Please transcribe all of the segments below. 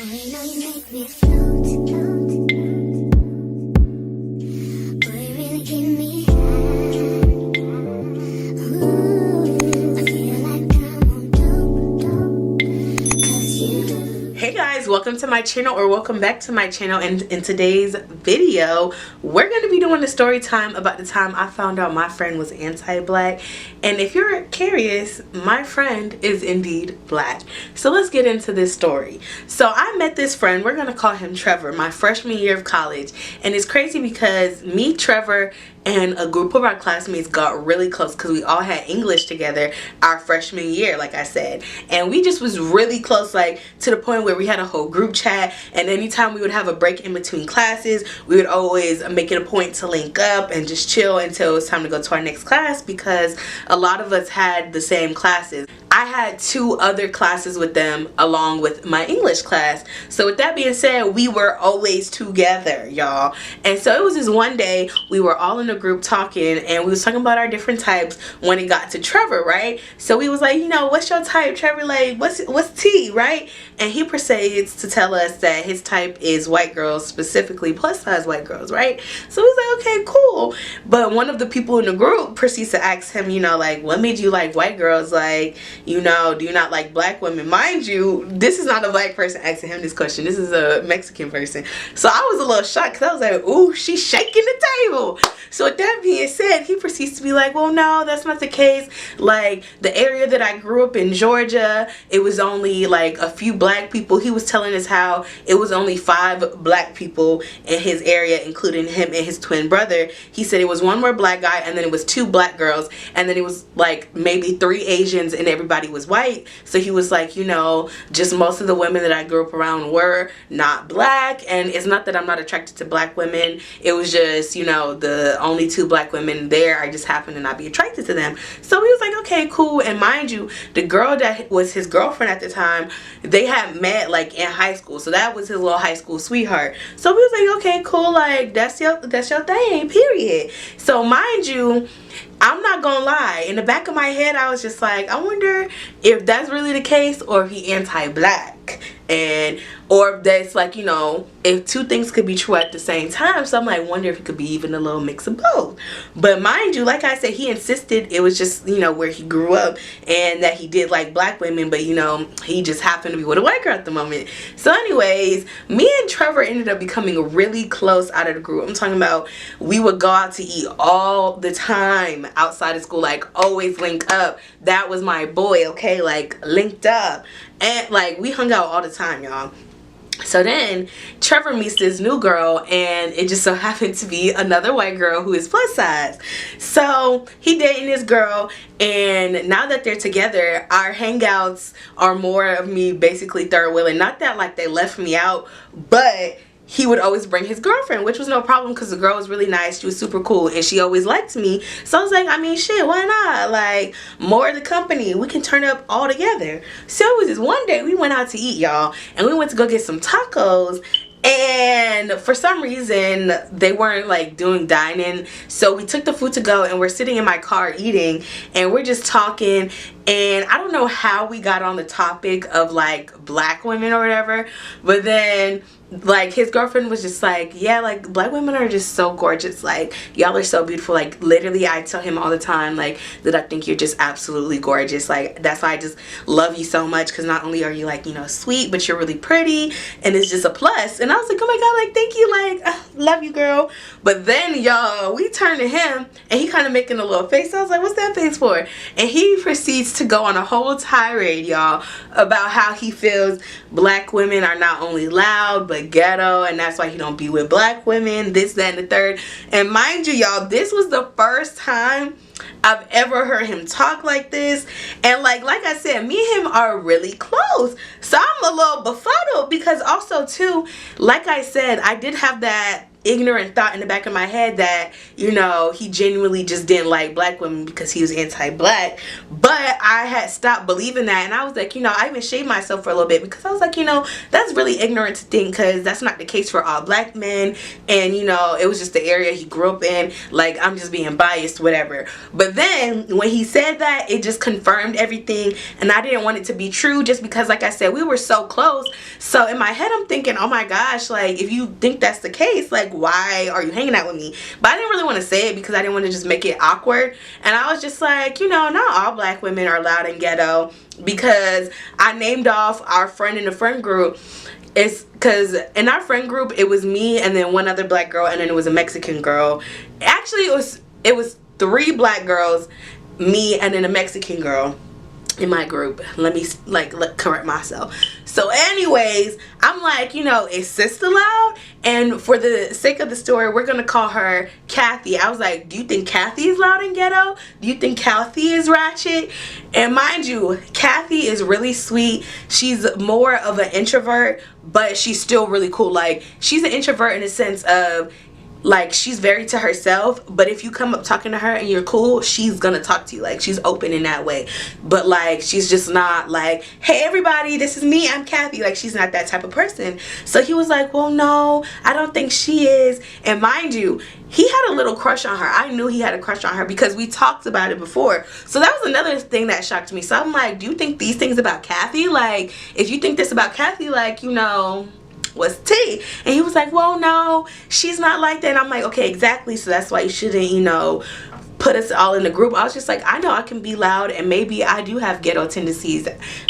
you know you make me float. Boy, you really give me high. Ooh, I feel like I'm on dope. 'Cause you. Hey guys, welcome to my channel, or welcome back to my channel. And in today's video, we're going to be doing a story time about the time I found out my friend was anti-black. And if you're curious, my friend is indeed black. So let's get into this story. So I met this friend, we're going to call him Trevor, my freshman year of college. And it's crazy because me, Trevor, and a group of our classmates got really close because we all had English together our freshman year, like I said. And we just was really close, like to the point where we had a whole group chat, and anytime we would have a break in between classes, we would always make it a point to link up and just chill until it was time to go to our next class, because a lot of us had the same classes. I had 2 other classes with them along with my English class. So with that being said, we were always together, y'all. And so it was this one day, we were all in a group talking, and we was talking about our different types when it got to Trevor, right? So we was like, you know, what's your type, Trevor? Like, what's T, right? And he proceeds to tell us that his type is white girls, specifically plus size white girls, right? So he's like, okay, cool. But one of the people in the group proceeds to ask him, you know, like, what made you like white girls? Like, you know, do you not like black women? Mind you, this is not a black person asking him this question. This is a Mexican person. So I was a little shocked because I was like, ooh, she's shaking the table. So with that being said, he proceeds to be like, well, no, that's not the case. Like, the area that I grew up in, Georgia, it was only like a few black people. He was telling us how it was only 5 black people in his area, including him and his twin brother. He said it was 1 more black guy, and then it was 2 black girls, and then it was like maybe 3 Asians, and everybody was white. So he was like, you know, just most of the women that I grew up around were not black, and it's not that I'm not attracted to black women. It was just, you know, the only 2 black women there, I just happened to not be attracted to them. So he was like, okay, cool. And mind you, the girl that was his girlfriend at the time, they had met like in high school, so that was his little high school sweetheart. So we was like, okay, cool, like that's your thing, period. So mind you, I'm not gonna lie, in the back of my head I was just like, I wonder if that's really the case, or if he anti-black, and or if that's like, you know, if 2 things could be true at the same time. So I'm like, wonder if it could be even a little mix of both. But mind you, like I said, he insisted it was just, you know, where he grew up, and that he did like black women, but you know, he just happened to be with a white girl at the moment. So anyways, me and Trevor ended up becoming really close out of the group. I'm talking about, we would go out to eat all the time outside of school, like always link up. That was my boy, okay, like linked up, and like we hung out all the time, y'all. So then Trevor meets this new girl, and it just so happened to be another white girl who is plus size. So he dating this girl, and now that they're together, our hangouts are more of me basically third wheeling. Not that like they left me out, but he would always bring his girlfriend, which was no problem because the girl was really nice. She was super cool, and she always liked me. So I was like, I mean, shit, why not? Like, more of the company. We can turn up all together. So it was this one day we went out to eat, y'all, and we went to go get some tacos. And for some reason they weren't like doing dining, so we took the food to go, and we're sitting in my car eating, and we're just talking. And I don't know how we got on the topic of like black women or whatever, but then like his girlfriend was just like, yeah, like black women are just so gorgeous, like y'all are so beautiful. Like literally I tell him all the time like that I think you're just absolutely gorgeous. Like that's why I just love you so much, because not only are you like, you know, sweet, but you're really pretty, and it's just a plus. And I was like, oh my god, like thank you, like love you, girl. But then y'all, we turned to him, and he kind of making a little face. I was like, what's that face for? And he proceeds to go on a whole tirade, y'all, about how he feels black women are not only loud but ghetto, and that's why he don't be with black women, this, that, and the third. And mind you, y'all, this was the first time I've ever heard him talk like this. And like I said, me and him are really close, so I'm a little befuddled, because also too, like I said, I did have that ignorant thought in the back of my head that, you know, he genuinely just didn't like black women because he was anti-black. But I had stopped believing that, and I was like, you know, I even shaved myself for a little bit because I was like, you know, that's really ignorant to think, because that's not the case for all black men. And, you know, it was just the area he grew up in. Like, I'm just being biased, whatever. But then when he said that, it just confirmed everything, and I didn't want it to be true just because, like I said, we were so close. So in my head, I'm thinking, oh my gosh, like, if you think that's the case, like, why are you hanging out with me? But I didn't really want to say it because I didn't want to just make it awkward. And I was just like, you know, not all black women are loud and ghetto, because I named off our friend in the friend group. It's because in our friend group, it was me and then one other black girl, and then it was a Mexican girl. Actually, it was 3 black girls, me, and then a Mexican girl in my group. Let me correct myself. So anyways, I'm like, you know, is sister loud? And for the sake of the story, we're gonna call her Kathy. I was like, do you think Kathy is loud and ghetto? Do you think Kathy is ratchet? And mind you, Kathy is really sweet. She's more of an introvert, but she's still really cool. Like, she's an introvert in the sense of, like, she's very to herself, but if you come up talking to her and you're cool, she's gonna talk to you. Like, she's open in that way. But like, she's just not like, hey everybody, this is me, I'm Kathy. Like, she's not that type of person. So he was like, well, no, I don't think she is. And mind you, he had a little crush on her. I knew he had a crush on her because we talked about it before. So that was another thing that shocked me. So I'm like, do you think these things about Kathy? Like, if you think this about Kathy, like, you know, what's tea? And he was like, well, no, she's not like that. And I'm like, okay, exactly. So that's why you shouldn't, you know, put us all in the group. I was just like, I know I can be loud, and maybe I do have ghetto tendencies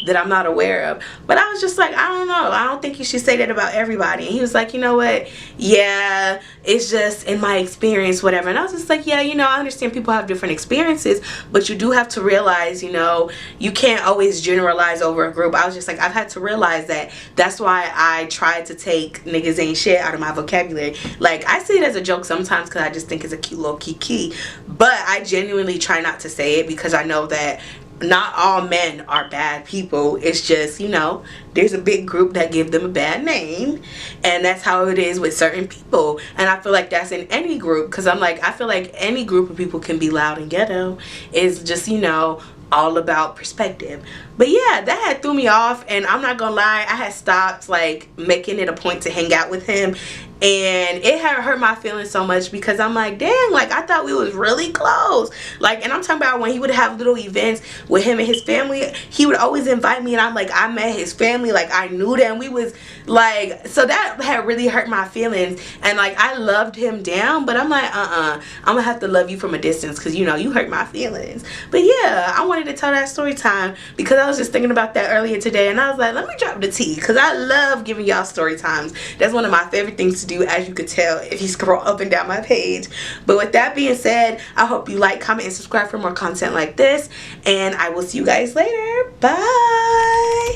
that I'm not aware of. But I was just like, I don't know, I don't think you should say that about everybody. And he was like, you know what, yeah, it's just in my experience, whatever. And I was just like, yeah, you know, I understand people have different experiences, but you do have to realize, you know, you can't always generalize over a group. I was just like, I've had to realize that. That's why I tried to take niggas ain't shit out of my vocabulary. Like, I say it as a joke sometimes because I just think it's a cute little kiki, but I genuinely try not to say it because I know that not all men are bad people. It's just, you know, there's a big group that give them a bad name, and that's how it is with certain people. And I feel like that's in any group, because I'm like, I feel like any group of people can be loud and ghetto. It's just, you know, all about perspective. But yeah, that had threw me off, and I'm not gonna lie, I had stopped like making it a point to hang out with him, and it had hurt my feelings so much because I'm like, dang, like, I thought we was really close. Like, and I'm talking about when he would have little events with him and his family, he would always invite me, and I'm like, I met his family, like, I knew them, we was like, so that had really hurt my feelings. And like, I loved him down, but I'm like, I'm gonna have to love you from a distance because, you know, you hurt my feelings. But yeah, I wanted to tell that story time because I was just thinking about that earlier today, and I was like, let me drop the tea, because I love giving y'all story times. That's one of my favorite things to do, as you could tell if you scroll up and down my page. But with that being said, I hope you like, comment, and subscribe for more content like this, and I will see you guys later. Bye.